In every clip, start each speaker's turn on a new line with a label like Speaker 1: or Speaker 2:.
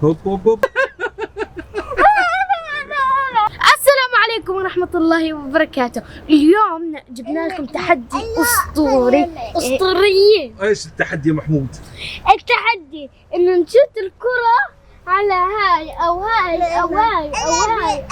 Speaker 1: هوب هوب هوب.
Speaker 2: السلام عليكم ورحمة الله وبركاته. اليوم جبنا لكم تحدي أسطوري.
Speaker 1: ايش التحدي يا محمود؟
Speaker 2: التحدي إنه نشوت الكرة على هاي أو هاي أو هاي أو هاي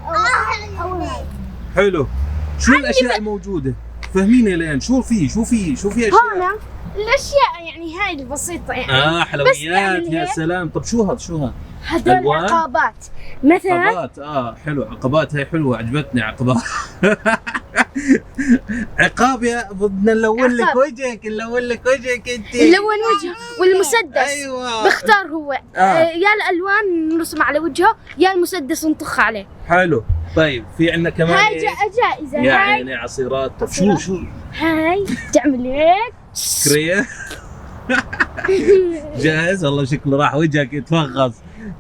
Speaker 2: أو هاي أو هاي.
Speaker 1: حلو. شو الاشياء الموجودة؟ فهميني الان شو في اشياء؟
Speaker 2: هنا الأشياء يعني هاي البسيطة يعني.
Speaker 1: حلويات. يا سلام. طب شو هذا؟
Speaker 2: هذول
Speaker 1: ألوان؟
Speaker 2: عقابات مثلا.
Speaker 1: عقبات. حلو. عقبات هاي حلوة، عجبتني عقبات. عقاب يا بدنا نلون لك وجهك انت.
Speaker 2: نلون وجهه والمسدس.
Speaker 1: ايوه
Speaker 2: بختار هو. يا الالوان نرسم على وجهه يا المسدس نطخ عليه.
Speaker 1: حلو. طيب في عندنا كمان
Speaker 2: هاي جائزة.
Speaker 1: يا
Speaker 2: هاي
Speaker 1: عيني عصيرات. طب شو
Speaker 2: هاي تعمل هيك
Speaker 1: سكرية. جاهز؟ والله شكله راح وجهك يتفغص.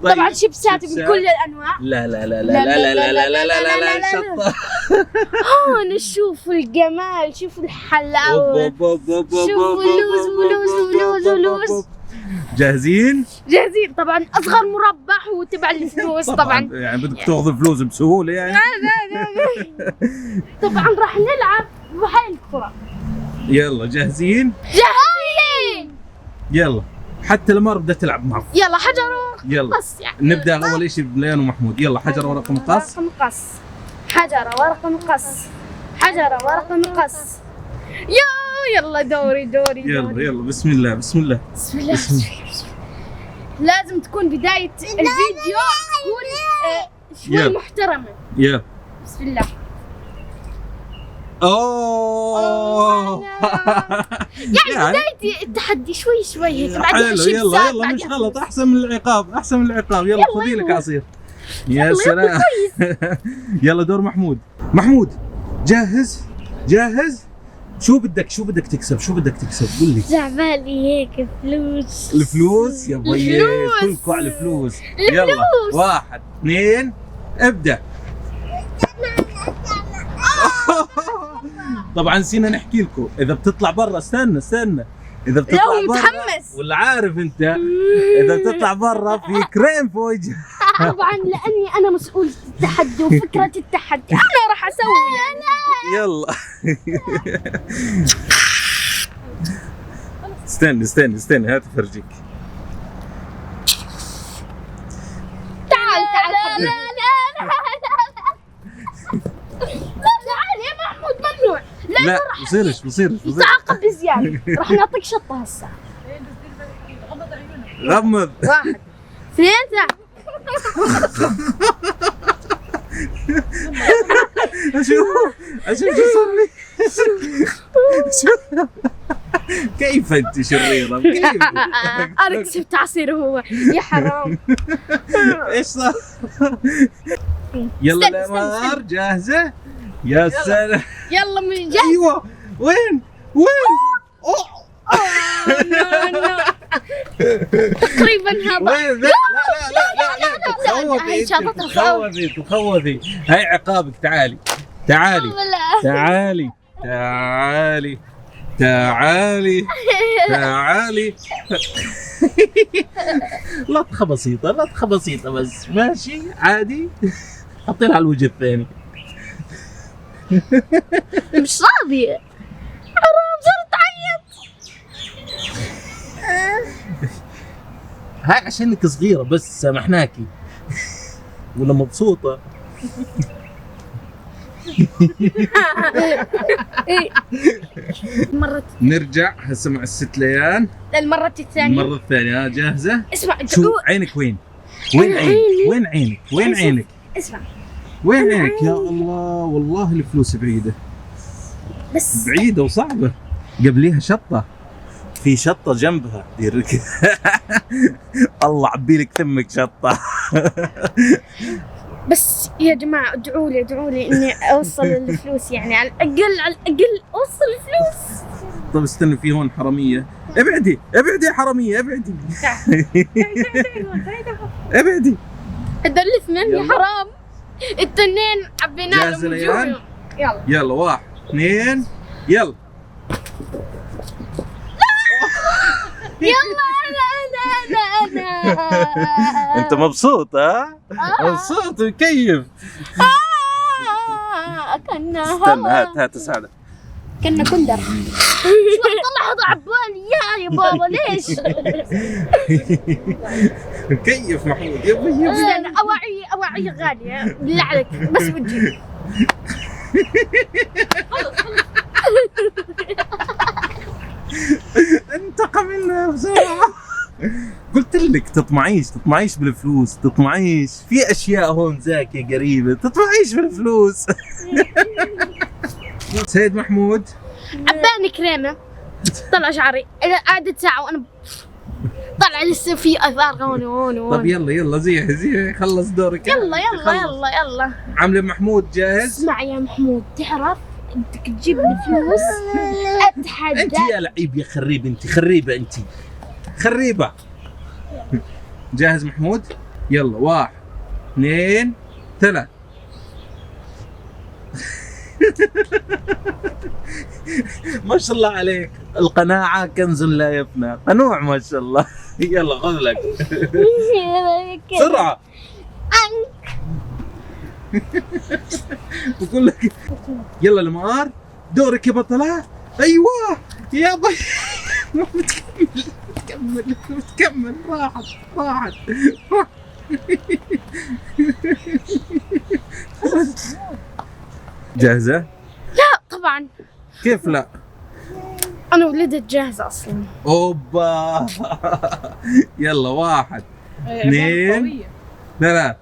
Speaker 1: طيب.
Speaker 2: طبعا شيبسات من كل الانواع.
Speaker 1: لا لا لا لا لا لا لا لا لا لا لا شطة.
Speaker 2: هون شوفوا الجمال، شوفوا الحلاوة، شوفوا اللوز.
Speaker 1: جاهزين؟
Speaker 2: جاهزين طبعا. اصغر مربع هو تبع الفلوس طبعا.
Speaker 1: يعني بدك تاخذ فلوس بسهولة يعني.
Speaker 2: طبعا راح نلعب بهاي الكرة.
Speaker 1: يلا جاهزين؟
Speaker 2: جاهزين.
Speaker 1: يلا حتى المرة بدها تلعب معه.
Speaker 2: يلا حجر
Speaker 1: يلا
Speaker 2: مقص يعني.
Speaker 1: نبدأ أول شيء بليان ومحمود. يلا حجر ورقة مقص.
Speaker 2: حجر ورقة مقص. يلا دوري.
Speaker 1: يلا بسم الله.
Speaker 2: بسم الله. لازم تكون بداية الفيديو تكون شوي محترمة.
Speaker 1: يلا
Speaker 2: بسم الله.
Speaker 1: اوه.
Speaker 2: يعني بداية التحدي شوي هيك. بعدين
Speaker 1: حلو. يلا مش غلط. احسن من العقاب. يلا خذي لك عصير. يا سلام. يلا دور محمود جاهز. شو بدك تكسب؟ قول لي.
Speaker 2: زعبالي هيك
Speaker 1: الفلوس يا بيي. كلكم على الفلوس. يلا 1 2 ابدأ. طبعا نسينا نحكي لكم اذا بتطلع برا. استنى اذا بتطلع برا
Speaker 2: متحمس.
Speaker 1: ولا عارف انت اذا بتطلع برا في كريم في وجهك.
Speaker 2: طبعا لاني انا مسؤولة التحدي وفكرة التحدي انا راح اسوي.
Speaker 1: يلا. استني هات افرجيك.
Speaker 2: تعال تعال يا محمود. ممنوع.
Speaker 1: لا بصيرش.
Speaker 2: تعاقب بزيادة. راح نعطيك شطة هسه.
Speaker 1: غمض.
Speaker 2: 1 2
Speaker 1: اشوف شو صار لي. كيف انت شريرة؟ كيف؟
Speaker 2: انا كسبت عصير هو يا حرام.
Speaker 1: ايش صار؟ يلا الأمار جاهزة؟ يا سلام.
Speaker 2: يلا من جهة.
Speaker 1: ايوه. وين؟
Speaker 2: تقريبا هذا.
Speaker 1: وين؟ لا تخوذي. هاي عقابك. تعالي. لطخة بسيطة بس ماشي عادي. حطي لها على الوجه الثاني.
Speaker 2: مش راضية. حرام صرت تعيط.
Speaker 1: هاي عشانك صغيرة بس سامحناكي. ولا مبسوطة؟ نرجع هسه مع الست ليان.
Speaker 2: المرة الثانية.
Speaker 1: جاهزة؟
Speaker 2: اسمع
Speaker 1: شو عينك وين عينك؟
Speaker 2: اسمع.
Speaker 1: وين عينك؟ يا الله والله الفلوس بعيدة.
Speaker 2: بس
Speaker 1: بعيدة وصعبة. قبليها شطة. في شطة جنبها. الله عبيلك ثمك شطة.
Speaker 2: بس يا جماعة ادعوا لي اني اوصل الفلوس. يعني على الاقل اوصل الفلوس.
Speaker 1: طب استنى في هون حرامية. ابعدي يا حرامية ابعدي. ابعدي.
Speaker 2: هدول الاثنين يا حرام. التنين عبينا لهم وجوههم.
Speaker 1: يلا 1 2 يلا.
Speaker 2: يلا انا
Speaker 1: انت مبسوط ها؟ مبسوط وكيف.
Speaker 2: كنا
Speaker 1: استنى هات اساعدك.
Speaker 2: كنا كندر. شو طلع هذا عبالي يا بابا ليش؟
Speaker 1: كيف محمود يبا.
Speaker 2: استنى اواعي غالية بالله عليك بس وجهي.
Speaker 1: انتقم منها بسرعة. قلت لك تطمعيش بالفلوس، تطمعيش في اشياء هون زاكية قريبة، تطمعيش بالفلوس. سيد محمود
Speaker 2: عباني كريمة طلع شعري قعدت ساعة وانا طلع لسه في اثار هون.
Speaker 1: طب يلا زي خلص دورك.
Speaker 2: يلا
Speaker 1: عاملة محمود جاهز؟
Speaker 2: اسمع يا محمود، تعرف بدك تجيب لي فلوس اتحدى.
Speaker 1: انت يا لعيب يا خريب، انت خريبة، انت خريبة. جاهز محمود؟ يلا 1 2 3. ما شاء الله عليك، القناعة كنز لا يفنى، قنوع ما شاء الله. يلا خذ لك بسرعة. بقول لك يلا لمار، دورك يا بطلة. ايوه يا بي. بتكمل راحت. جاهزة؟
Speaker 2: لا طبعا.
Speaker 1: كيف لا؟
Speaker 2: انا ولدت جاهزة اصلا.
Speaker 1: اوبا. يلا 1 2 3.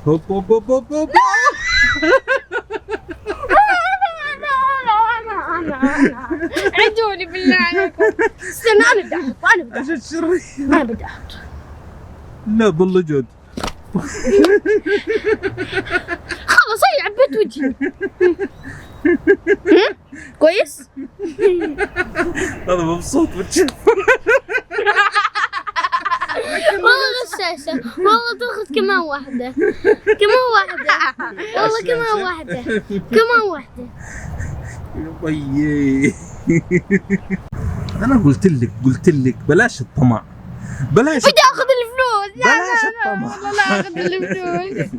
Speaker 1: هوب.
Speaker 2: عدوني بالله عليكم. استنى انا بدي احط.
Speaker 1: لا بالله جد.
Speaker 2: خلص هي عبيت وجهي. كويس؟
Speaker 1: هذا مبسوط بتشوف.
Speaker 2: والله غشاشة، والله تاخذ كمان واحدة. والله كمان واحدة.
Speaker 1: يا انا قلت لك بلاش الطمع، بلاش.
Speaker 2: بدي اخذ الفلوس.
Speaker 1: بلاش الطمع.
Speaker 2: لا اخذ الفلوس.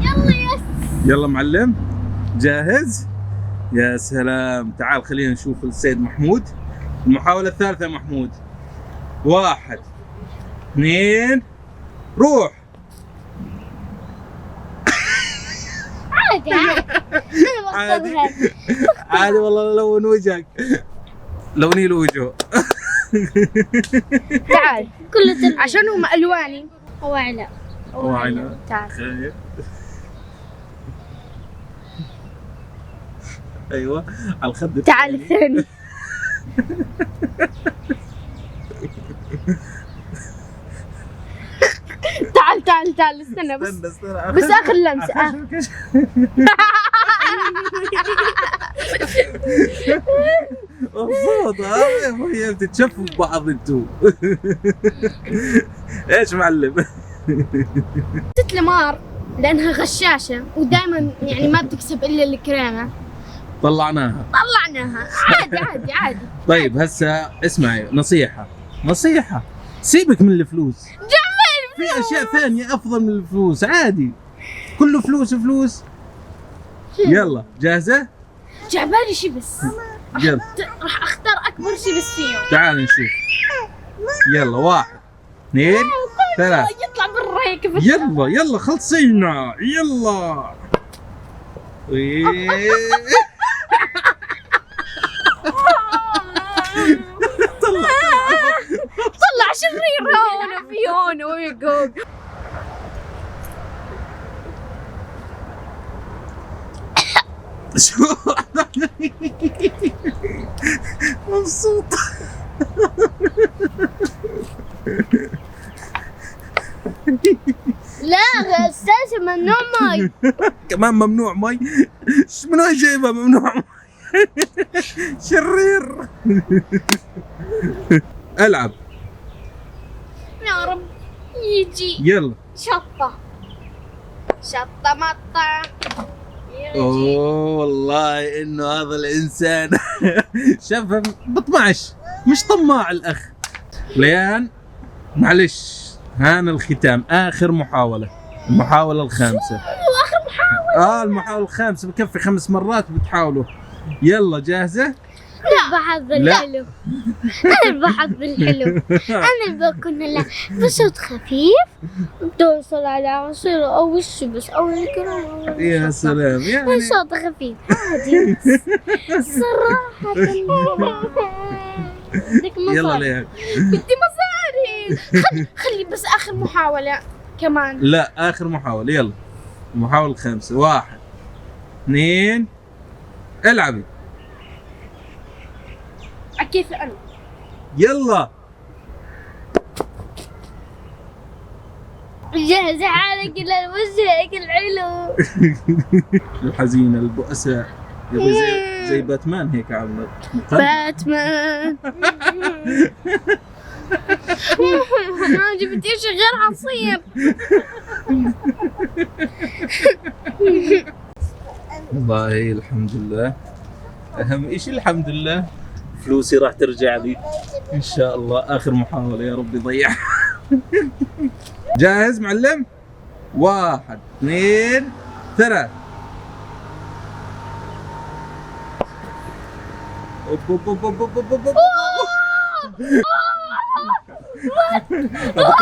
Speaker 2: يلا
Speaker 1: يلا معلم جاهز؟ يا سلام. تعال خلينا نشوف السيد محمود. المحاولة الثالثة محمود. 1 2 روح. عادي والله. لون وجهك، لوني له وجهه.
Speaker 2: تعال كله عشان هم الواني. وعلا تعال.
Speaker 1: ايوه على الخد.
Speaker 2: تعال الثاني. تعال استنى بس اخر لمسة.
Speaker 1: مبسوط هي بتتشفوا ببعض انتو. ايش معلم؟
Speaker 2: ست لمار لانها غشاشة ودائما يعني ما بتكسب الا الكريمة.
Speaker 1: طلعناها
Speaker 2: عادي.
Speaker 1: طيب هسه اسمعي، نصيحة سيبك من الفلوس. في اشياء ثانية افضل من الفلوس. عادي كله فلوس. يلا جاهزة؟
Speaker 2: جعبالي شي بس.
Speaker 1: يلا
Speaker 2: راح اختار اكبر شي بس فيهم.
Speaker 1: تعال نشوف. يلا 1 2 3.
Speaker 2: يطلع برا هيك.
Speaker 1: يلا خلصينا. يلا
Speaker 2: طلع شرير هون وفي هون ويقوق.
Speaker 1: شو مبسوط.
Speaker 2: لا غساسة ممنوع مي.
Speaker 1: كمان ممنوع مي؟ منو جايبها ممنوع مي؟ شرير. العب
Speaker 2: يا رب يجي.
Speaker 1: يلا
Speaker 2: شطة مطة.
Speaker 1: اوه والله انه هذا الانسان شافها ب 12. مش طماع الاخ. ليان معلش، هان الختام، اخر محاولة، المحاولة الخامسة.
Speaker 2: اخر محاولة.
Speaker 1: المحاولة الخامسة، بكفي 5 مرات بتحاولوا. يلا جاهزة؟
Speaker 2: انا بحظ الحلو. انا بحظ الحلو. انا بكون لا بصوت خفيف توصل على عصير او وش بس او الكلام.
Speaker 1: يا سلام يعني
Speaker 2: صوت خفيف عادي صراحة.
Speaker 1: يلا ليان.
Speaker 2: بدي مصاري. خلي بس اخر محاولة كمان.
Speaker 1: لا اخر محاولة. يلا المحاولة الخامسة. 1 2 العبي.
Speaker 2: كيف انا؟
Speaker 1: يلا
Speaker 2: جهز حالك لوجهك الحلو.
Speaker 1: الحزينة البؤساء. يبي زي باتمان هيك عاملة.
Speaker 2: باتمان. ما جبت ايش غير عصير.
Speaker 1: والله الحمد لله، اهم شيء الحمد لله فلوسي راح ترجع لي ان شاء الله. اخر محاولة يا رب يضيعها. جاهز معلم؟ 1 2 3.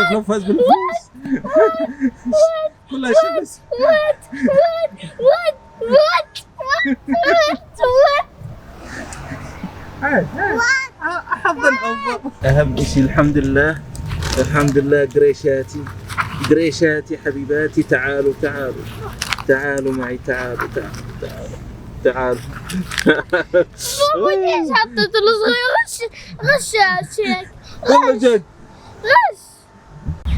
Speaker 1: كيف فاز بالفلوس؟ كلها شمس. حظ الأفضل. أهم شيء الحمد لله، الحمد لله. قريشاتي قريشاتي حبيباتي، تعالوا تعالوا تعالوا معي، تعالوا تعالوا تعالوا تعالوا.
Speaker 2: ليش حطيت الصغير غشاشك؟
Speaker 1: والله جد
Speaker 2: غش.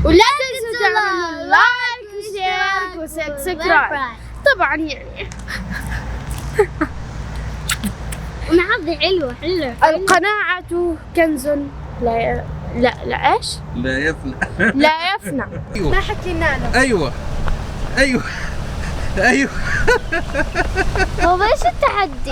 Speaker 2: ولا تنسوا تعملوا لايك وشير وسبسكرايب طبعا يعني. حظي حلو حلو. القناعة كنز لا ايش؟
Speaker 1: لا يفنى.
Speaker 2: لا يفنى. ما حكينا له.
Speaker 1: ايوه ايوه ايوه.
Speaker 2: هو ايش التحدي؟